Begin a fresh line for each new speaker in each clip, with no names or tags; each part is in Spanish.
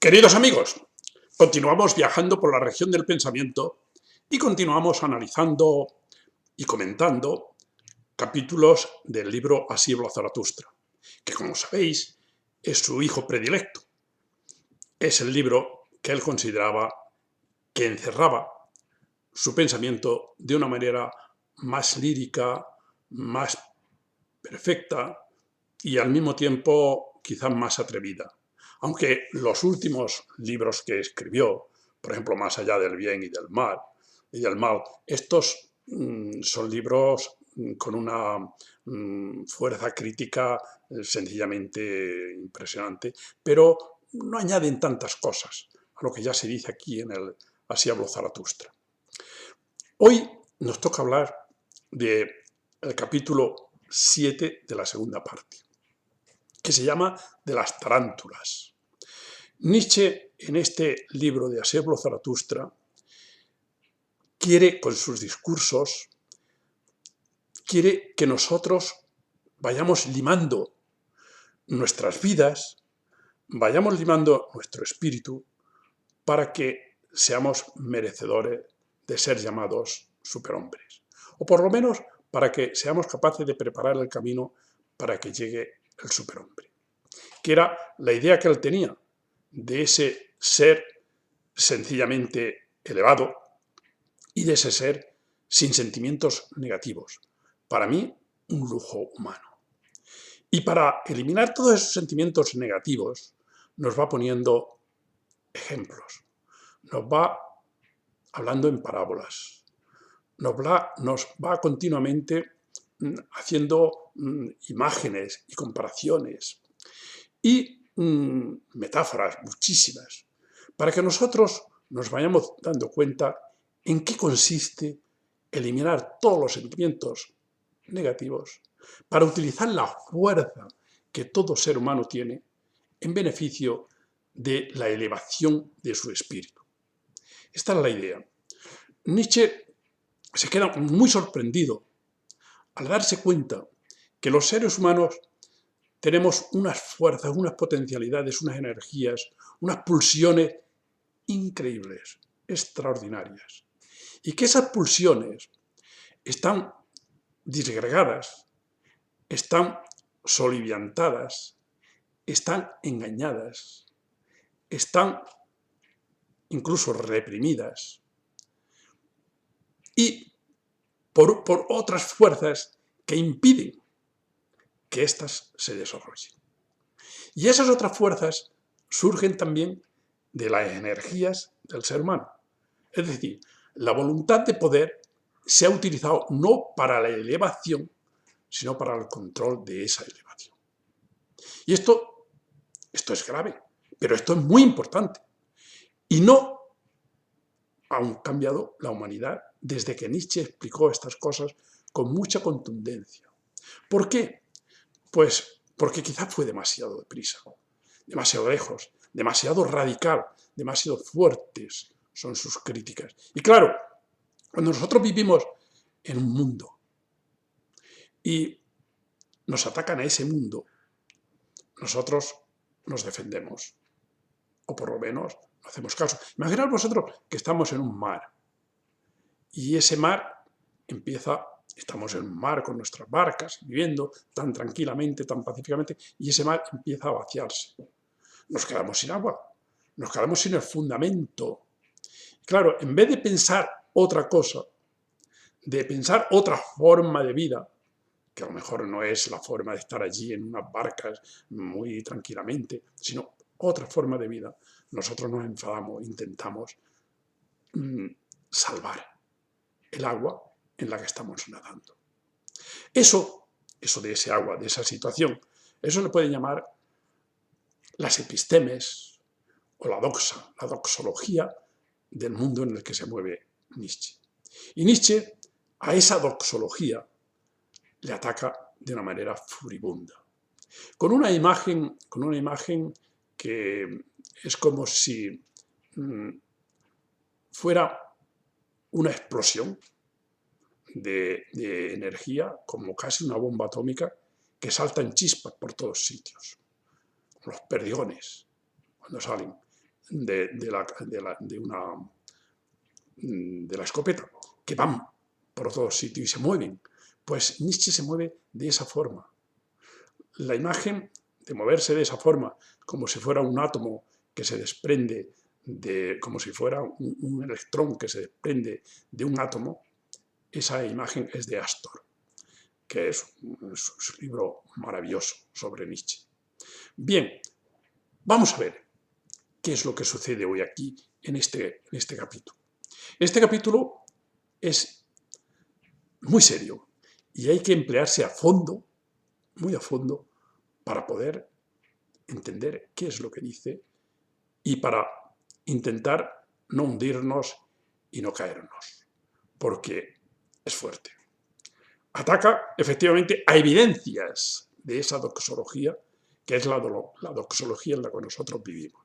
Queridos amigos, continuamos viajando por la región del pensamiento y continuamos analizando y comentando capítulos del libro Así habló Zaratustra, que como sabéis es su hijo predilecto. Es el libro que él consideraba que encerraba su pensamiento de una manera más lírica, más perfecta y al mismo tiempo quizás más atrevida. Aunque los últimos libros que escribió, por ejemplo, Más allá del bien y del mal, estos son libros con una fuerza crítica sencillamente impresionante, pero no añaden tantas cosas a lo que ya se dice aquí en el Así habló Zaratustra. Hoy nos toca hablar del capítulo 7 de la segunda parte, que se llama de las tarántulas. Nietzsche, en este libro de Así habló Zaratustra, quiere, con sus discursos, quiere que nosotros vayamos limando nuestras vidas, vayamos limando nuestro espíritu para que seamos merecedores de ser llamados superhombres. O por lo menos para que seamos capaces de preparar el camino para que llegue el superhombre. Que era la idea que él tenía de ese ser sencillamente elevado y de ese ser sin sentimientos negativos. Para mí, un lujo humano. Y para eliminar todos esos sentimientos negativos, nos va poniendo ejemplos, nos va hablando en parábolas, nos va continuamente haciendo imágenes y comparaciones y metáforas muchísimas, para que nosotros nos vayamos dando cuenta en qué consiste eliminar todos los sentimientos negativos para utilizar la fuerza que todo ser humano tiene en beneficio de la elevación de su espíritu. Esta es la idea. Nietzsche se queda muy sorprendido al darse cuenta que los seres humanos tenemos unas fuerzas, unas potencialidades, unas energías, unas pulsiones increíbles, extraordinarias. Y que esas pulsiones están disgregadas, están soliviantadas, están engañadas, están incluso reprimidas y por otras fuerzas que impiden que éstas se desarrollen. Y esas otras fuerzas surgen también de las energías del ser humano. Es decir, la voluntad de poder se ha utilizado no para la elevación, sino para el control de esa elevación. Y esto es grave, pero esto es muy importante. Y no ha cambiado la humanidad desde que Nietzsche explicó estas cosas con mucha contundencia. ¿Por qué? Pues porque quizás fue demasiado deprisa, demasiado lejos, demasiado radical, demasiado fuertes son sus críticas. Y claro, cuando nosotros vivimos en un mundo y nos atacan a ese mundo, nosotros nos defendemos, o por lo menos no hacemos caso. Imaginad vosotros que estamos en un mar y ese mar estamos en un mar con nuestras barcas, viviendo tan tranquilamente, tan pacíficamente, y ese mar empieza a vaciarse. Nos quedamos sin agua, nos quedamos sin el fundamento. Claro, en vez de pensar otra cosa, de pensar otra forma de vida, que a lo mejor no es la forma de estar allí en unas barcas muy tranquilamente, sino otra forma de vida, nosotros nos enfadamos, intentamos salvar el agua en la que estamos nadando. Eso de ese agua, de esa situación, eso le pueden llamar las epistemes o la doxa, la doxología del mundo en el que se mueve Nietzsche. Y Nietzsche a esa doxología le ataca de una manera furibunda, con una imagen que es como si fuera una explosión de energía, como casi una bomba atómica, que salta en chispas por todos sitios. Los perdigones, cuando salen, de la escopeta, que van por todos sitios y se mueven. Pues Nietzsche se mueve de esa forma. La imagen de moverse de esa forma, como si fuera un átomo que se desprende como si fuera un electrón que se desprende de un átomo, esa imagen es de Astor, que es un libro maravilloso sobre Nietzsche. Bien, vamos a ver qué es lo que sucede hoy aquí en este capítulo. Este capítulo es muy serio y hay que emplearse a fondo, muy a fondo, para poder entender qué es lo que dice y para intentar no hundirnos y no caernos, porque es fuerte. Ataca efectivamente a evidencias de esa doxología, que es la doxología en la que nosotros vivimos.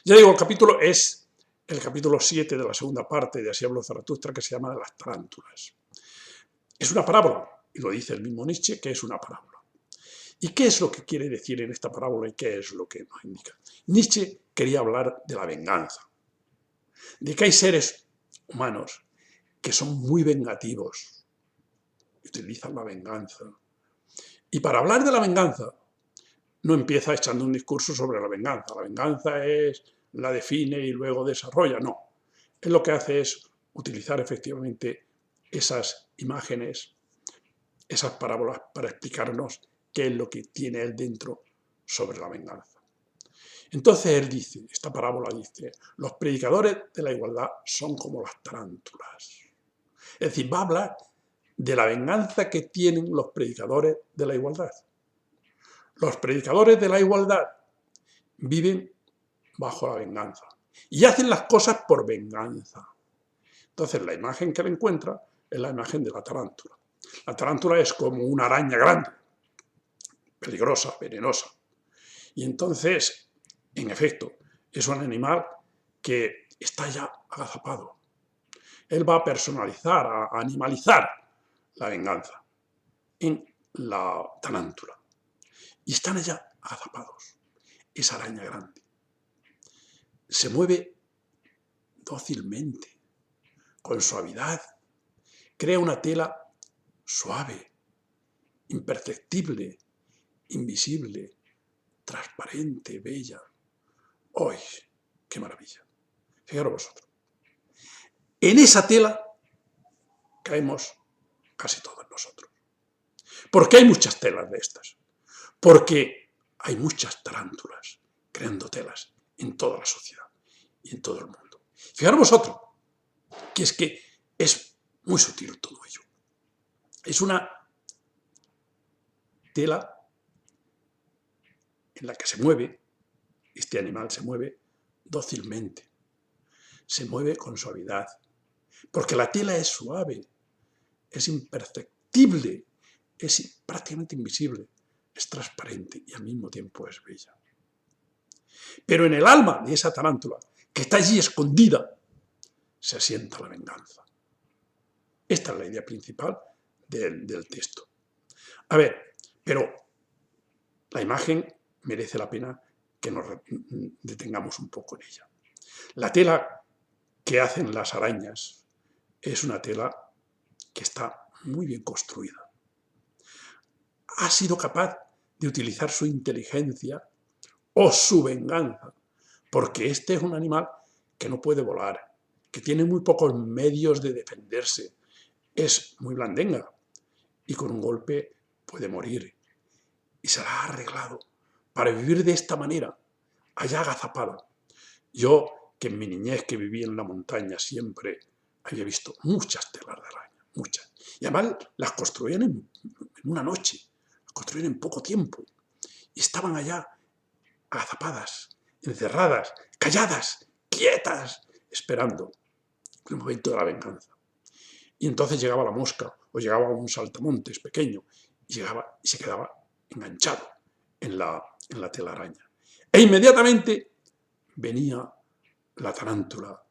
Ya digo, el capítulo es el capítulo 7 de la segunda parte de Así habló Zaratustra, que se llama de las tarántulas. Es una parábola, y lo dice el mismo Nietzsche, que es una parábola. ¿Y qué es lo que quiere decir en esta parábola y qué es lo que nos indica? Nietzsche quería hablar de la venganza, de que hay seres humanos que son muy vengativos, utilizan la venganza. Y para hablar de la venganza, no empieza echando un discurso sobre la venganza. La venganza la define y luego desarrolla, no. Él lo que hace es utilizar efectivamente esas imágenes, esas parábolas para explicarnos qué es lo que tiene él dentro sobre la venganza. Entonces él dice, esta parábola dice, los predicadores de la igualdad son como las tarántulas. Es decir, va a hablar de la venganza que tienen los predicadores de la igualdad. Los predicadores de la igualdad viven bajo la venganza y hacen las cosas por venganza. Entonces la imagen que él encuentra es la imagen de la tarántula. La tarántula es como una araña grande, peligrosa, venenosa. Y entonces, en efecto, es un animal que está ya agazapado. Él va a personalizar, a animalizar la venganza en la tarántula. Y están allá agazapados. Esa araña grande se mueve dócilmente, con suavidad, crea una tela suave, imperceptible, invisible, transparente, bella. ¡Ay, qué maravilla! Fijaros vosotros. En esa tela caemos casi todos nosotros. ¿Por qué hay muchas telas de estas? Porque hay muchas tarántulas creando telas en toda la sociedad y en todo el mundo. Fijaros vosotros, que es muy sutil todo ello. Es una tela en la que se mueve, este animal se mueve dócilmente, se mueve con suavidad, porque la tela es suave, es imperceptible, es prácticamente invisible, es transparente y al mismo tiempo es bella. Pero en el alma de esa tarántula, que está allí escondida, se asienta la venganza. Esta es la idea principal del texto. A ver, pero la imagen merece la pena que nos detengamos un poco en ella. La tela que hacen las arañas es una tela que está muy bien construida. Ha sido capaz de utilizar su inteligencia o su venganza, porque este es un animal que no puede volar, que tiene muy pocos medios de defenderse, es muy blandenga y con un golpe puede morir. Y se la ha arreglado para vivir de esta manera, allá agazapado. Yo, que en mi niñez que viví en la montaña siempre había visto muchas telas de araña, muchas. Y además las construían en una noche, las construían en poco tiempo. Y estaban allá agazapadas, encerradas, calladas, quietas, esperando el momento de la venganza. Y entonces llegaba la mosca o llegaba un saltamontes pequeño y llegaba y se quedaba enganchado en la telaraña. E inmediatamente venía la tarántula,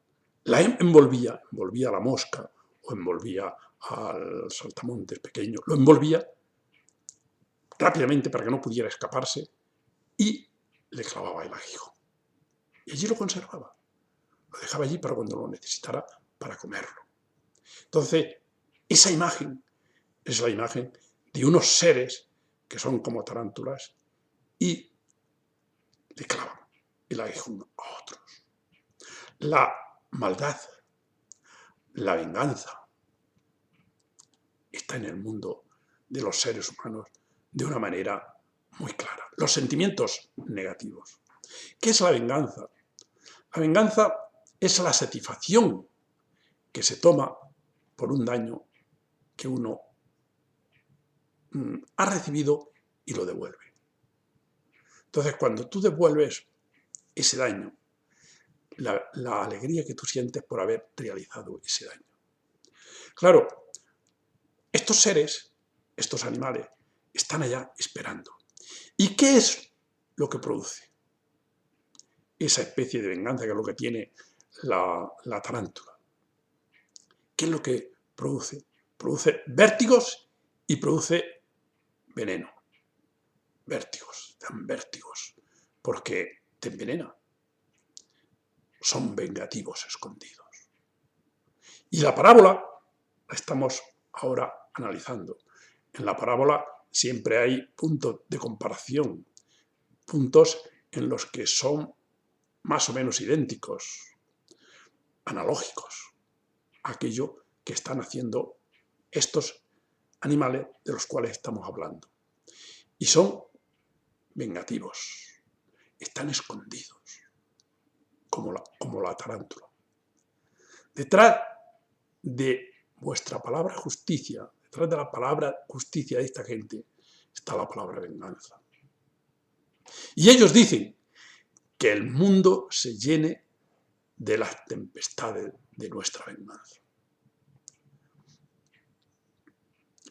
la envolvía a la mosca o envolvía al saltamontes pequeño, lo envolvía rápidamente para que no pudiera escaparse y le clavaba el aguijón. y allí lo conservaba. Lo dejaba allí para cuando lo necesitara para comerlo. Entonces, esa imagen es la imagen de unos seres que son como tarántulas y le clavan el aguijón a otros. La maldad, la venganza, está en el mundo de los seres humanos de una manera muy clara. Los sentimientos negativos. ¿Qué es la venganza? La venganza es la satisfacción que se toma por un daño que uno ha recibido y lo devuelve. Entonces, cuando tú devuelves ese daño, la alegría que tú sientes por haber realizado ese daño. Claro, estos seres, estos animales, están allá esperando. ¿Y qué es lo que produce esa especie de venganza, que es lo que tiene la tarántula? ¿Qué es lo que produce? Produce vértigos y produce veneno. Vértigos, dan vértigos, porque te envenena. Son vengativos escondidos. Y la parábola la estamos ahora analizando. En la parábola siempre hay puntos de comparación, puntos en los que son más o menos idénticos, analógicos, a aquello que están haciendo estos animales de los cuales estamos hablando. Y son vengativos, están escondidos, como la tarántula. Detrás de vuestra palabra justicia, detrás de la palabra justicia de esta gente, está la palabra venganza. Y ellos dicen que el mundo se llene de las tempestades de nuestra venganza.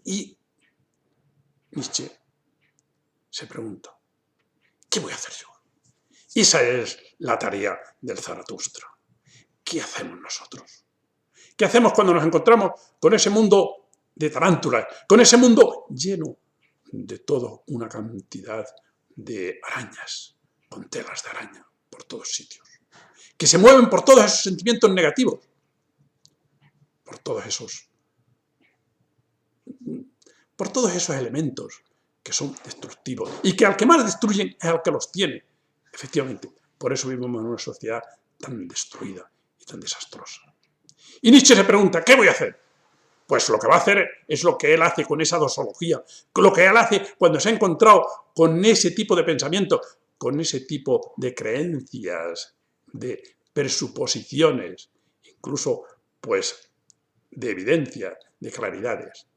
Y Nietzsche se pregunta, ¿qué voy a hacer yo? Esa es la tarea del Zaratustra. ¿Qué hacemos nosotros? ¿Qué hacemos cuando nos encontramos con ese mundo de tarántulas, con ese mundo lleno de toda una cantidad de arañas, con telas de araña por todos sitios, que se mueven por todos esos sentimientos negativos, por todos esos elementos que son destructivos y que al que más destruyen es al que los tiene? Efectivamente, por eso vivimos en una sociedad tan destruida y tan desastrosa. Y Nietzsche se pregunta, ¿qué voy a hacer? Pues lo que va a hacer es lo que él hace con esa dosología, lo que él hace cuando se ha encontrado con ese tipo de pensamiento, con ese tipo de creencias, de presuposiciones, incluso pues de evidencias, de claridades.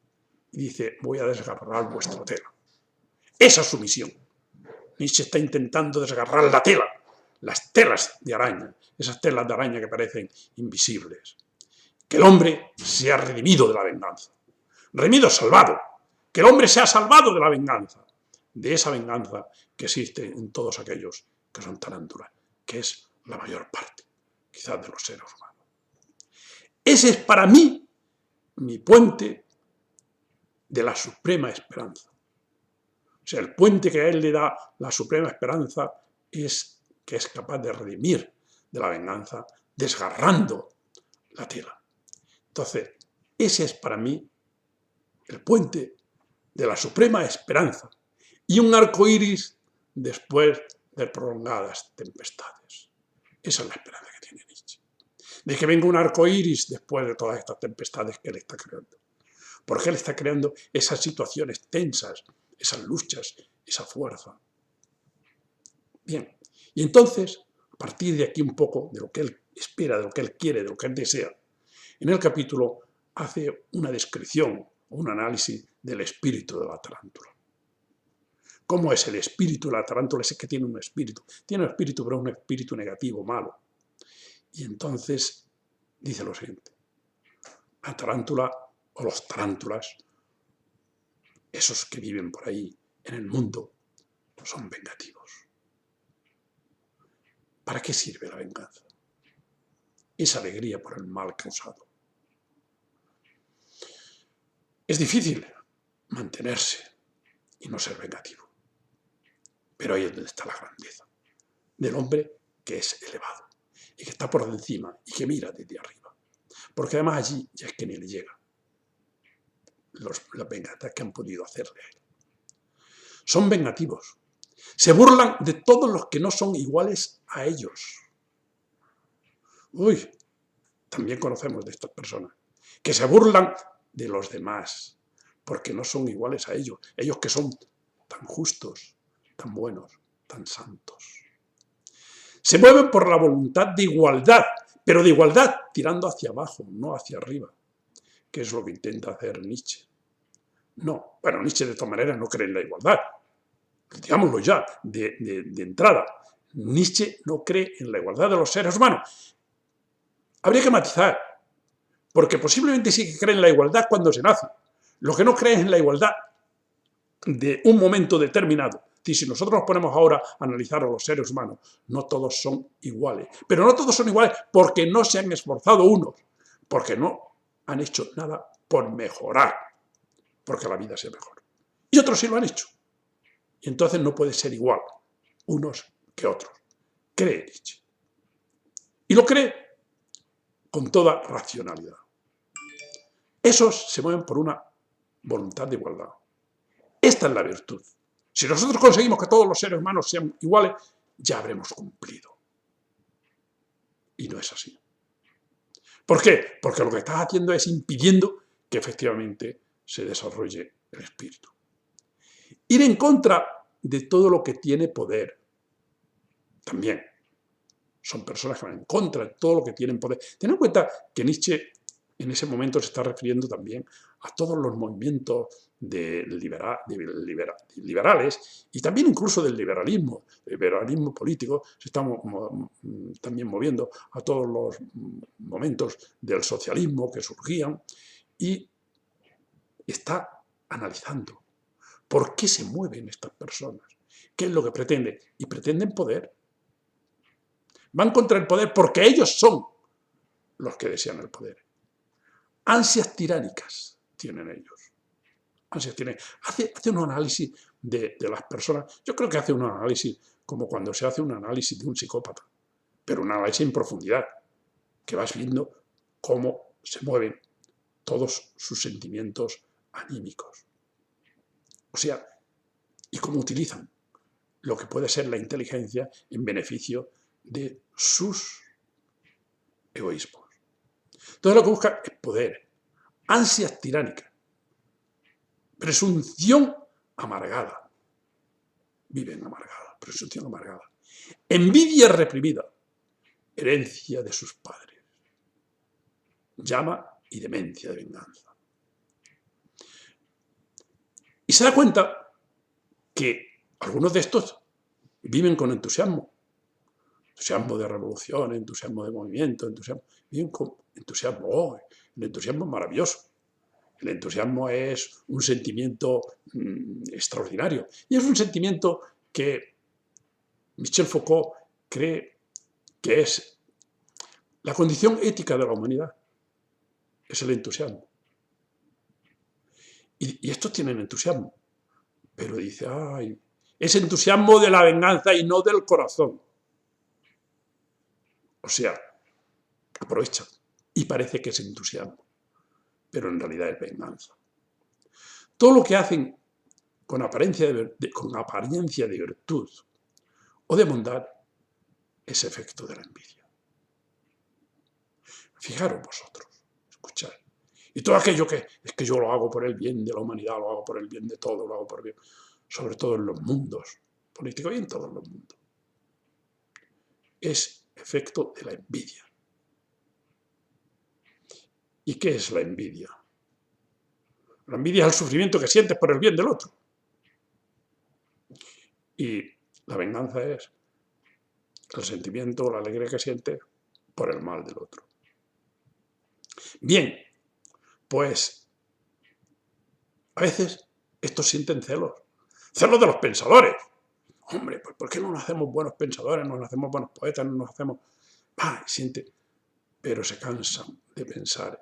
Y dice, voy a desgarrar vuestra tela. Esa es su misión. Nietzsche está intentando desgarrar la tela, las telas de araña, esas telas de araña que parecen invisibles. Que el hombre sea redimido de la venganza. Redimido, salvado. Que el hombre sea salvado de la venganza. De esa venganza que existe en todos aquellos que son tarántulas, que es la mayor parte, quizás, de los seres humanos. Ese es para mí mi puente de la suprema esperanza. O sea, el puente que a él le da la suprema esperanza es que es capaz de redimir de la venganza desgarrando la tela. Entonces, ese es para mí el puente de la suprema esperanza y un arco iris después de prolongadas tempestades. Esa es la esperanza que tiene Nietzsche. De que venga un arco iris después de todas estas tempestades que él está creando. Porque él está creando esas situaciones tensas, esas luchas, esa fuerza. Bien, y entonces, a partir de aquí un poco de lo que él espera, de lo que él quiere, de lo que él desea, en el capítulo hace una descripción o un análisis del espíritu de la tarántula. ¿Cómo es el espíritu de la tarántula? Es que tiene un espíritu. Tiene un espíritu, pero es un espíritu negativo, malo. Y entonces dice lo siguiente. La tarántula o los tarántulas, esos que viven por ahí en el mundo, son vengativos. ¿Para qué sirve la venganza? Es alegría por el mal causado. Es difícil mantenerse y no ser vengativo. Pero ahí es donde está la grandeza del hombre que es elevado y que está por encima y que mira desde arriba. Porque además allí ya es que ni le llega las venganzas que han podido hacerle a él. Son vengativos. Se burlan de todos los que no son iguales a ellos. Uy, también conocemos de estas personas que se burlan de los demás porque no son iguales a ellos. Ellos que son tan justos, tan buenos, tan santos. Se mueven por la voluntad de igualdad, pero de igualdad tirando hacia abajo, no hacia arriba, que es lo que intenta hacer Nietzsche. No, bueno, Nietzsche de todas maneras no cree en la igualdad. Digámoslo ya, de entrada. Nietzsche no cree en la igualdad de los seres humanos. Habría que matizar, porque posiblemente sí que cree en la igualdad cuando se nace. Lo que no cree es en la igualdad de un momento determinado. Si nosotros nos ponemos ahora a analizar a los seres humanos, no todos son iguales. Pero no todos son iguales porque no se han esforzado unos, porque no han hecho nada por mejorar, porque la vida sea mejor. Y otros sí lo han hecho. Y entonces no puede ser igual unos que otros. Cree Nietzsche. Y lo cree con toda racionalidad. Esos se mueven por una voluntad de igualdad. Esta es la virtud. Si nosotros conseguimos que todos los seres humanos sean iguales, ya habremos cumplido. Y no es así. ¿Por qué? Porque lo que estás haciendo es impidiendo que efectivamente se desarrolle el espíritu. Ir en contra de todo lo que tiene poder. También son personas que van en contra de todo lo que tienen poder. Ten en cuenta que Nietzsche en ese momento se está refiriendo también a todos los movimientos liberales y también incluso del liberalismo político. Se está también moviendo a todos los momentos del socialismo que surgían y está analizando por qué se mueven estas personas, qué es lo que pretenden, y pretenden poder. Van contra el poder porque ellos son los que desean el poder. Ansias tiránicas tienen ellos. Ansias tiránicas. Hace un análisis de las personas. Yo creo que hace un análisis como cuando se hace un análisis de un psicópata, pero un análisis en profundidad, que vas viendo cómo se mueven todos sus sentimientos anímicos. O sea, y cómo utilizan lo que puede ser la inteligencia en beneficio de sus egoísmos. Entonces lo que busca es poder, ansias tiránicas, presunción amargada. Viven amargada, presunción amargada. Envidia reprimida, herencia de sus padres. Llama y demencia de venganza. Y se da cuenta que algunos de estos viven con entusiasmo. Entusiasmo de revolución, entusiasmo de movimiento, viven con entusiasmo. Oh, el entusiasmo es maravilloso. El entusiasmo es un sentimiento extraordinario. Y es un sentimiento que Michel Foucault cree que es la condición ética de la humanidad. Es el entusiasmo. Y estos tienen entusiasmo. Pero dice, ay, es entusiasmo de la venganza y no del corazón. O sea, aprovechan y parece que es entusiasmo, pero en realidad es venganza. Todo lo que hacen con apariencia de virtud o de bondad es efecto de la envidia. Fijaros vosotros, escuchad. Y todo aquello que es que yo lo hago por el bien de la humanidad, lo hago por el bien de todo, lo hago por el bien, sobre todo en los mundos políticos y en todos los mundos. Es efecto de la envidia. ¿Y qué es la envidia? La envidia es el sufrimiento que sientes por el bien del otro. Y la venganza es el sentimiento, la alegría que sientes por el mal del otro. Bien, pues a veces estos sienten celos. Celos de los pensadores. Hombre, pues ¿por qué no nos hacemos buenos pensadores, no nos hacemos buenos poetas, no nos hacemos... siente, pero se cansan de pensar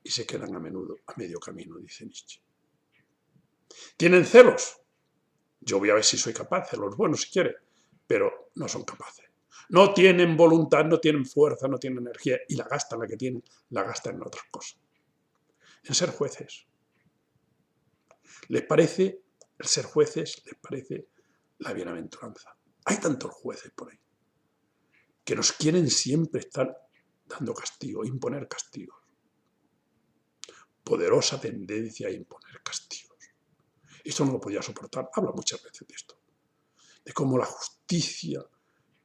y se quedan a menudo a medio camino, dice Nietzsche. ¿Tienen celos? Yo voy a ver si soy capaz, celos buenos si quiere, pero no son capaces. No tienen voluntad, no tienen fuerza, no tienen energía y la gastan, la que tienen, la gastan en otras cosas. En ser jueces. Les parece, el ser jueces, les parece la bienaventuranza. Hay tantos jueces por ahí que nos quieren siempre estar dando castigo, imponer castigos. Poderosa tendencia a imponer castigos. Esto no lo podía soportar. Habla muchas veces de esto. De cómo la justicia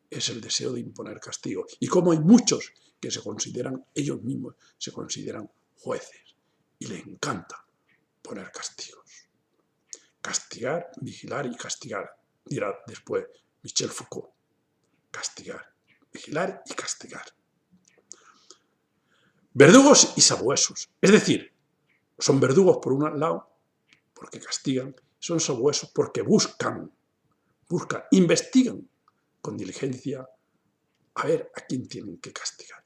es el deseo de imponer castigo. Y cómo hay muchos que se consideran, ellos mismos se consideran jueces. Y les encanta poner castigos. Castigar, vigilar y castigar. Dirá después Michel Foucault. Castigar, vigilar y castigar. Verdugos y sabuesos. Es decir, son verdugos por un lado, porque castigan, son sabuesos porque buscan, investigan con diligencia a ver a quién tienen que castigar.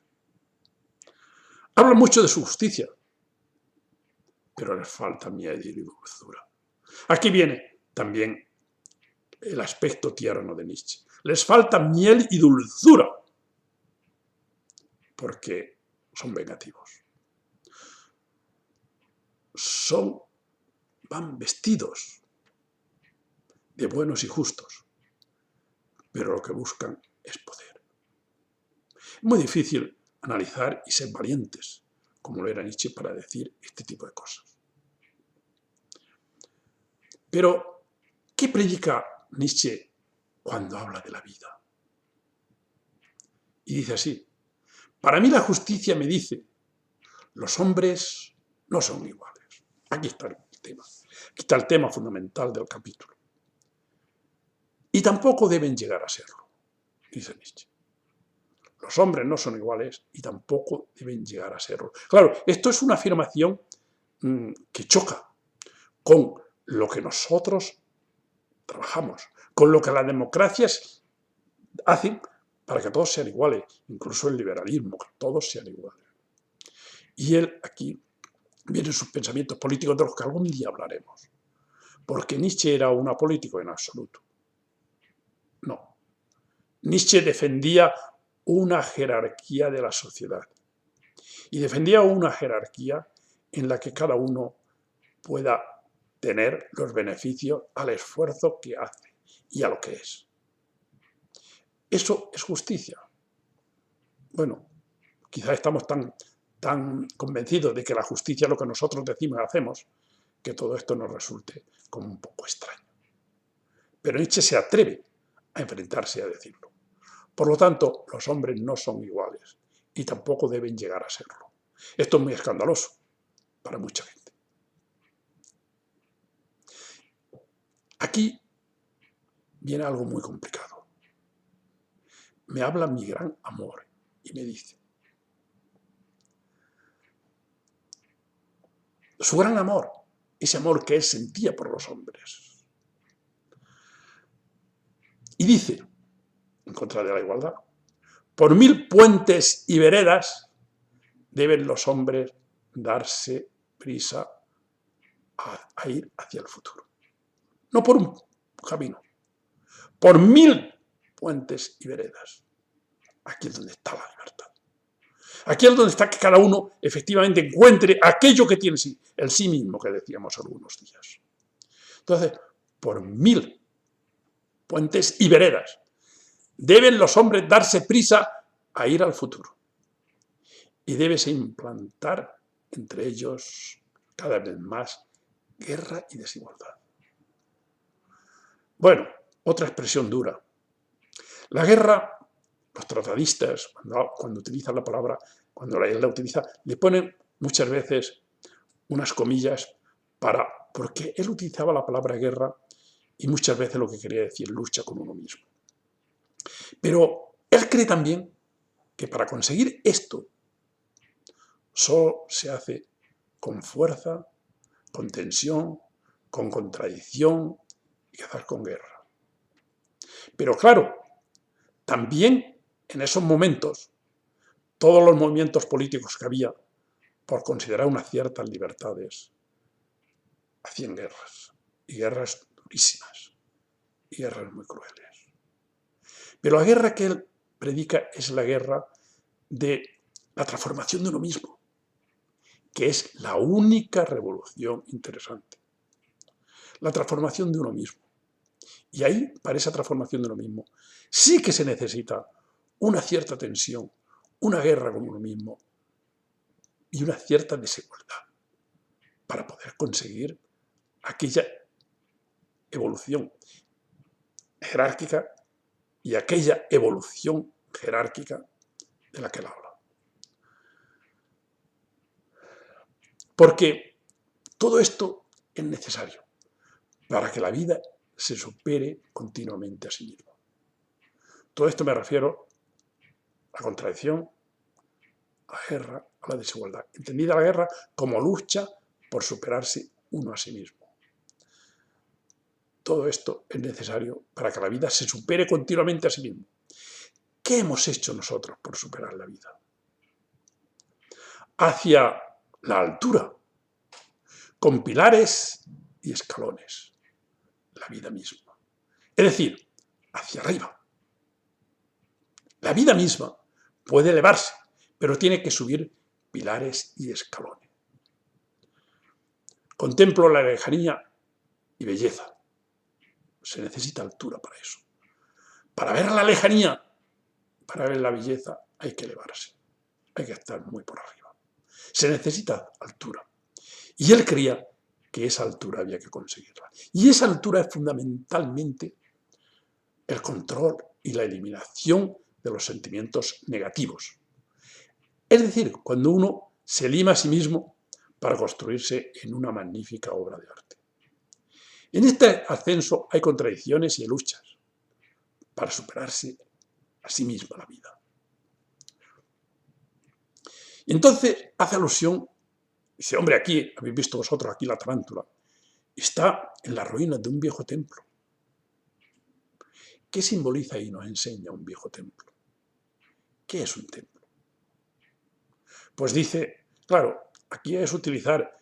Hablan mucho de su justicia, pero les falta miel y dulzura. Aquí viene también el aspecto tierno de Nietzsche. Les falta miel y dulzura, porque son vengativos. Van vestidos de buenos y justos, pero lo que buscan es poder. Es muy difícil analizar y ser valientes, como lo era Nietzsche, para decir este tipo de cosas. Pero, ¿qué predica Nietzsche cuando habla de la vida? Y dice así: para mí la justicia me dice, los hombres no son iguales. Aquí está el tema. Aquí está el tema fundamental del capítulo. Y tampoco deben llegar a serlo, dice Nietzsche. Los hombres no son iguales y tampoco deben llegar a serlo. Claro, esto es una afirmación que choca con lo que nosotros trabajamos, con lo que las democracias hacen para que todos sean iguales, incluso el liberalismo, que todos sean iguales. Y él aquí vienen sus pensamientos políticos de los que algún día hablaremos, porque Nietzsche era un apolítico en absoluto. No. Nietzsche defendía una jerarquía de la sociedad y defendía una jerarquía en la que cada uno pueda tener los beneficios al esfuerzo que hace y a lo que es. ¿Eso es justicia? Bueno, quizás estamos tan convencidos de que la justicia es lo que nosotros decimos y hacemos, que todo esto nos resulte como un poco extraño. Pero Nietzsche se atreve a enfrentarse a decirlo. Por lo tanto, los hombres no son iguales y tampoco deben llegar a serlo. Esto es muy escandaloso para mucha gente. Aquí viene algo muy complicado. Me habla mi gran amor y me dice, su gran amor, ese amor que él sentía por los hombres. Y dice, en contra de la igualdad, por 1000 puentes y veredas deben los hombres darse prisa a ir hacia el futuro. No por un camino, por 1000 puentes y veredas. Aquí es donde está la libertad. Aquí es donde está que cada uno efectivamente encuentre aquello que tiene sí, el sí mismo que decíamos algunos días. Entonces, por 1000 puentes y veredas deben los hombres darse prisa a ir al futuro. Y debes implantar entre ellos cada vez más guerra y desigualdad. Bueno, otra expresión dura. La guerra, los tratadistas, cuando utilizan la palabra, cuando la utiliza, le ponen muchas veces unas comillas porque él utilizaba la palabra guerra y muchas veces lo que quería decir lucha con uno mismo. Pero él cree también que para conseguir esto solo se hace con fuerza, con tensión, con contradicción y quizás con guerra. Pero claro, también en esos momentos, todos los movimientos políticos que había, por considerar unas ciertas libertades, hacían guerras, y guerras durísimas, y guerras muy crueles. Pero la guerra que él predica es la guerra de la transformación de uno mismo, que es la única revolución interesante. La transformación de uno mismo. Y ahí, para esa transformación de uno mismo, sí que se necesita una cierta tensión, una guerra con uno mismo y una cierta desigualdad para poder conseguir aquella evolución jerárquica y aquella evolución jerárquica de la que él habla. Porque todo esto es necesario para que la vida se supere continuamente a sí misma. Todo esto me refiero a la contradicción, a la guerra, a la desigualdad. Entendida la guerra como lucha por superarse uno a sí mismo. Todo esto es necesario para que la vida se supere continuamente a sí mismo. ¿Qué hemos hecho nosotros por superar la vida? Hacia la altura, con pilares y escalones, la vida misma. Es decir, hacia arriba. La vida misma puede elevarse, pero tiene que subir pilares y escalones. Contemplo la lejanía y belleza. Se necesita altura para eso. Para ver la lejanía, para ver la belleza, hay que elevarse. Hay que estar muy por arriba. Se necesita altura. Y él creía que esa altura había que conseguirla. Y esa altura es fundamentalmente el control y la eliminación de los sentimientos negativos. Es decir, cuando uno se lima a sí mismo para construirse en una magnífica obra de arte. En este ascenso hay contradicciones y luchas para superarse a sí misma la vida. Y entonces hace alusión, dice, hombre, aquí, habéis visto vosotros aquí la tarántula, está en las ruinas de un viejo templo. ¿Qué simboliza y nos enseña un viejo templo? ¿Qué es un templo? Pues dice, claro, aquí es utilizar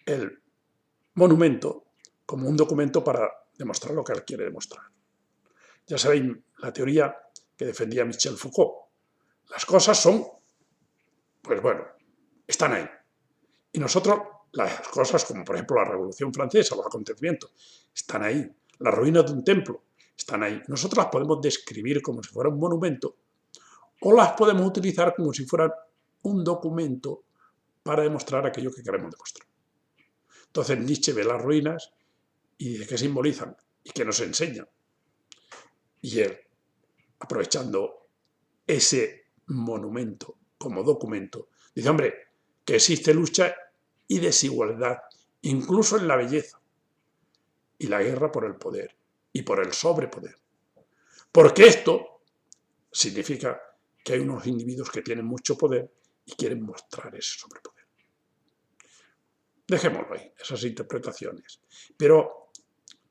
el monumento como un documento para demostrar lo que él quiere demostrar. Ya sabéis la teoría que defendía Michel Foucault. Las cosas son, pues bueno, están ahí. Y nosotros, las cosas como por ejemplo la Revolución Francesa, los acontecimientos, están ahí. Las ruinas de un templo están ahí. Nosotros las podemos describir como si fuera un monumento o las podemos utilizar como si fueran un documento para demostrar aquello que queremos demostrar. Entonces Nietzsche ve las ruinas y dice qué simbolizan y qué nos enseñan. Y él, aprovechando ese monumento como documento, dice, hombre, que existe lucha y desigualdad, incluso en la belleza, y la guerra por el poder y por el sobrepoder. Porque esto significa que hay unos individuos que tienen mucho poder y quieren mostrar ese sobrepoder. Dejémoslo ahí, esas interpretaciones. Pero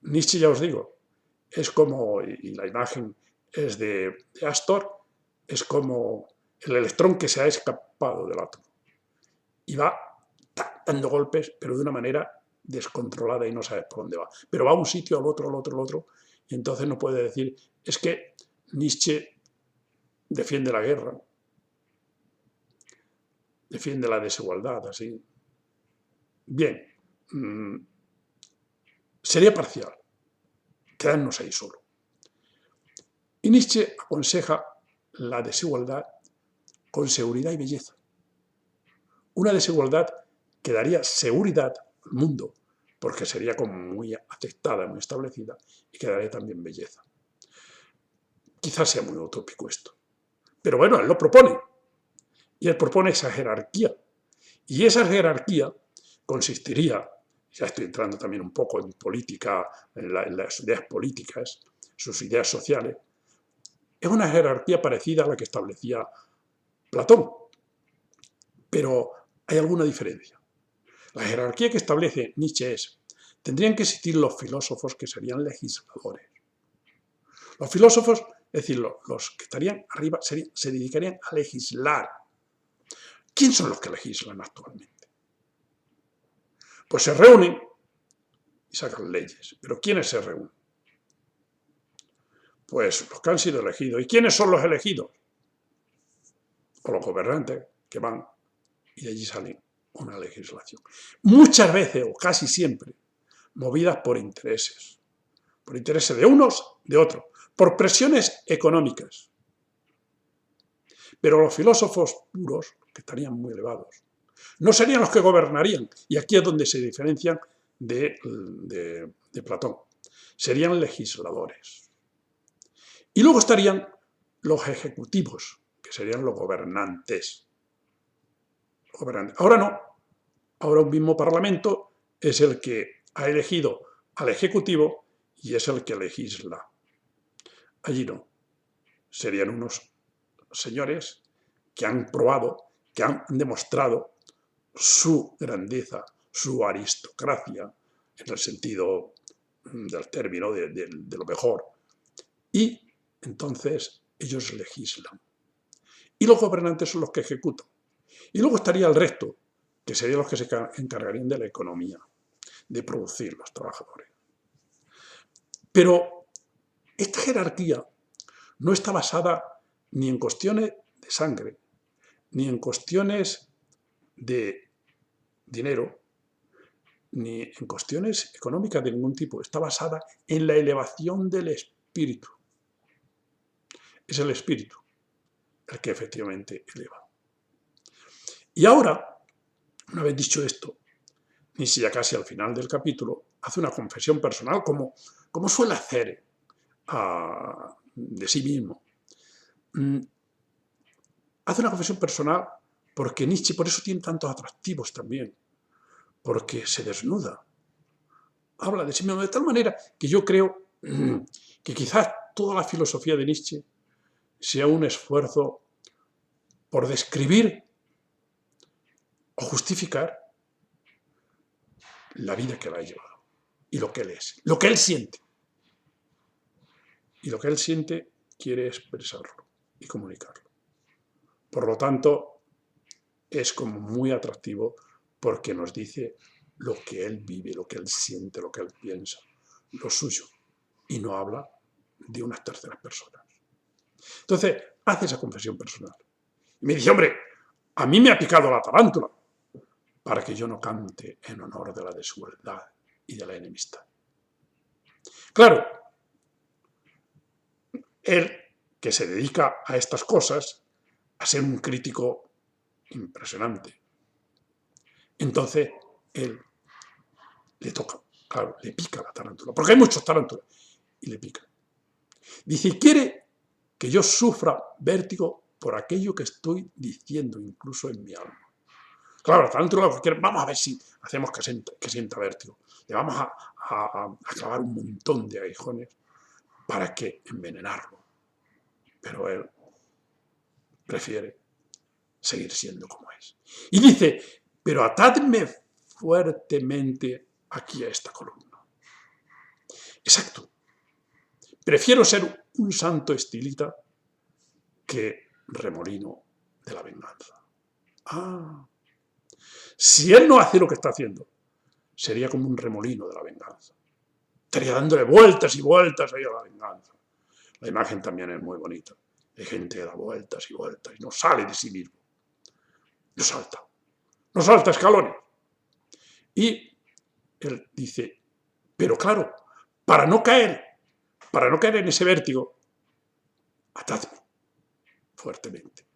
Nietzsche, ya os digo, es como, y la imagen es de Astor, es como el electrón que se ha escapado del átomo. Y va dando golpes, pero de una manera descontrolada y no sabes por dónde va. Pero va a un sitio, al otro, al otro, al otro, y entonces no puede decir, es que Nietzsche defiende la guerra, defiende la desigualdad, así. Bien, sería parcial, quedarnos ahí solo. Y Nietzsche aconseja la desigualdad con seguridad y belleza. Una desigualdad que daría seguridad al mundo, porque sería como muy aceptada, muy establecida, y que daría también belleza. Quizás sea muy utópico esto. Pero bueno, él lo propone. Y él propone esa jerarquía. Y esa jerarquía consistiría, ya estoy entrando también un poco en política, en las ideas políticas, sus ideas sociales, es una jerarquía parecida a la que establecía Platón. Pero hay alguna diferencia. La jerarquía que establece Nietzsche es, tendrían que existir los filósofos que serían legisladores. Los filósofos, es decir, los que estarían arriba, se dedicarían a legislar. ¿Quién son los que legislan actualmente? Pues se reúnen y sacan leyes. ¿Pero quiénes se reúnen? Pues los que han sido elegidos. ¿Y quiénes son los elegidos? o los gobernantes que van y de allí sale una legislación. Muchas veces, o casi siempre, movidas por intereses de unos, de otros, por presiones económicas. Pero los filósofos puros, que estarían muy elevados, no serían los que gobernarían, y aquí es donde se diferencian de Platón, serían legisladores. Y luego estarían los ejecutivos, que serían los gobernantes. Ahora no, ahora un mismo parlamento es el que ha elegido al ejecutivo y es el que legisla. Allí no, serían unos señores que han probado, que han demostrado su grandeza, su aristocracia, en el sentido del término, de lo mejor. Y entonces ellos legislan. Y los gobernantes son los que ejecutan. Y luego estaría el resto, que serían los que se encargarían de la economía, de producir los trabajadores. Pero esta jerarquía no está basada ni en cuestiones de sangre, ni en cuestiones de dinero, ni en cuestiones económicas de ningún tipo. Está basada en la elevación del espíritu. Es el espíritu el que efectivamente eleva. Y ahora, una vez dicho esto, Nietzsche ya casi al final del capítulo hace una confesión personal como suele hacer de sí mismo. Hace una confesión personal porque Nietzsche por eso tiene tantos atractivos también, porque se desnuda, habla de sí mismo de tal manera que yo creo que quizás toda la filosofía de Nietzsche sea un esfuerzo por describir o justificar la vida que él ha llevado y lo que él es, lo que él siente. Y lo que él siente quiere expresarlo y comunicarlo. Por lo tanto, es como muy atractivo porque nos dice lo que él vive, lo que él siente, lo que él piensa, lo suyo. Y no habla de unas terceras personas. Entonces, hace esa confesión personal. Y me dice, hombre, a mí me ha picado la tarántula para que yo no cante en honor de la desigualdad y de la enemistad. Claro, él, que se dedica a estas cosas, a ser un crítico impresionante. Entonces, él le toca, claro, le pica la tarántula, porque hay muchos tarántulas, y le pica. Dice, y quiere que yo sufra vértigo por aquello que estoy diciendo, incluso en mi alma. Claro, la tarántula lo que quiere, vamos a ver si hacemos que sienta vértigo. Le vamos a clavar un montón de aguijones para que envenenarlo. Pero él prefiere seguir siendo como es. Y dice, pero atadme fuertemente aquí a esta columna. Exacto. Prefiero ser un santo estilita que remolino de la venganza. Si él no hace lo que está haciendo, sería como un remolino de la venganza. Estaría dándole vueltas y vueltas ahí a la venganza. La imagen también es muy bonita. Hay gente que da vueltas y vueltas y no sale de sí mismo. No salta escalones. Y él dice, pero claro, para no caer en ese vértigo, atadme fuertemente,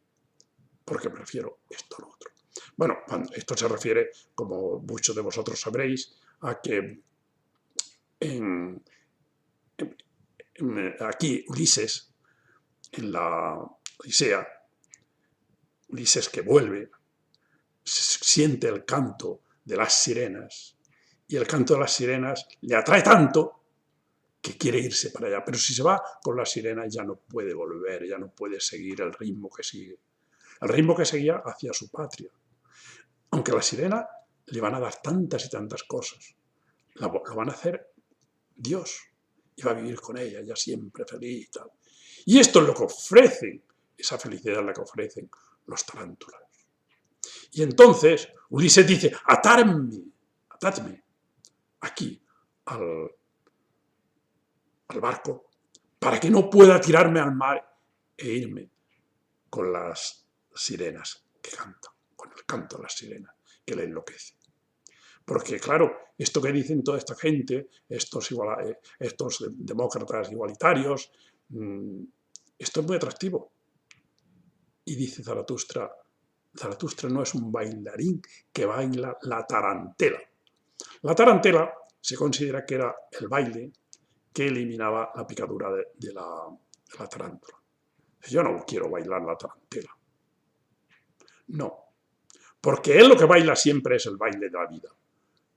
porque prefiero esto o lo otro. Bueno, esto se refiere, como muchos de vosotros sabréis, a que aquí Ulises, en la Odisea, Ulises que vuelve, siente el canto de las sirenas, y el canto de las sirenas le atrae tanto que quiere irse para allá. Pero si se va con las sirenas ya no puede volver, ya no puede seguir el ritmo que sigue. El ritmo que seguía hacia su patria. Aunque las sirenas le van a dar tantas y tantas cosas. Lo van a hacer Dios. Y va a vivir con ella, ya siempre feliz y tal. Y esto es lo que ofrecen, esa felicidad es la que ofrecen los tarántulas. Y entonces Ulises dice, atadme aquí al barco para que no pueda tirarme al mar e irme con las sirenas que cantan, con el canto de las sirenas, que le enloquece. Porque claro, esto que dicen toda esta gente, estos demócratas igualitarios, esto es muy atractivo. Y dice Zaratustra, Zaratustra no es un bailarín que baila la tarantela. La tarantela se considera que era el baile que eliminaba la picadura de la tarántula. Yo no quiero bailar la tarantela. No, porque él lo que baila siempre es el baile de la vida,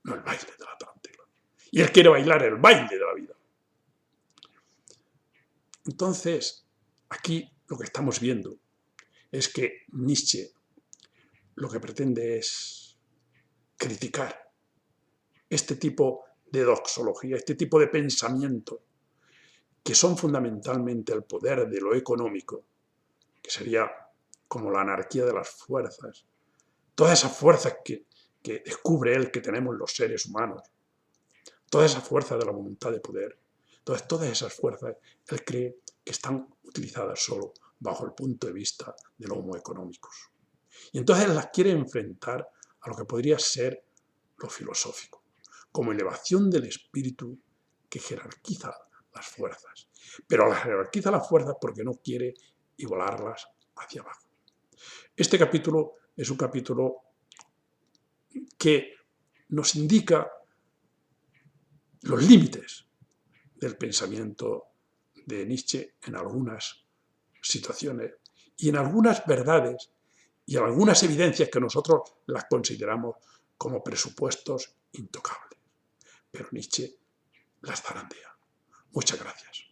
no el baile de la tarantela. Y él quiere bailar el baile de la vida. Entonces, aquí lo que estamos viendo es que Nietzsche lo que pretende es criticar este tipo de doxología, este tipo de pensamiento, que son fundamentalmente el poder de lo económico, que sería como la anarquía de las fuerzas, todas esas fuerzas que descubre él que tenemos los seres humanos, toda esa fuerza de la voluntad de poder, todas esas fuerzas, él cree que están utilizadas solo bajo el punto de vista del homo economicus. Y entonces él las quiere enfrentar a lo que podría ser lo filosófico, como elevación del espíritu que jerarquiza las fuerzas. Pero las jerarquiza las fuerzas porque no quiere igualarlas hacia abajo. Este capítulo es un capítulo que nos indica los límites del pensamiento de Nietzsche en algunas situaciones y en algunas verdades y en algunas evidencias que nosotros las consideramos como presupuestos intocables. Pero Nietzsche las zarandea. Muchas gracias.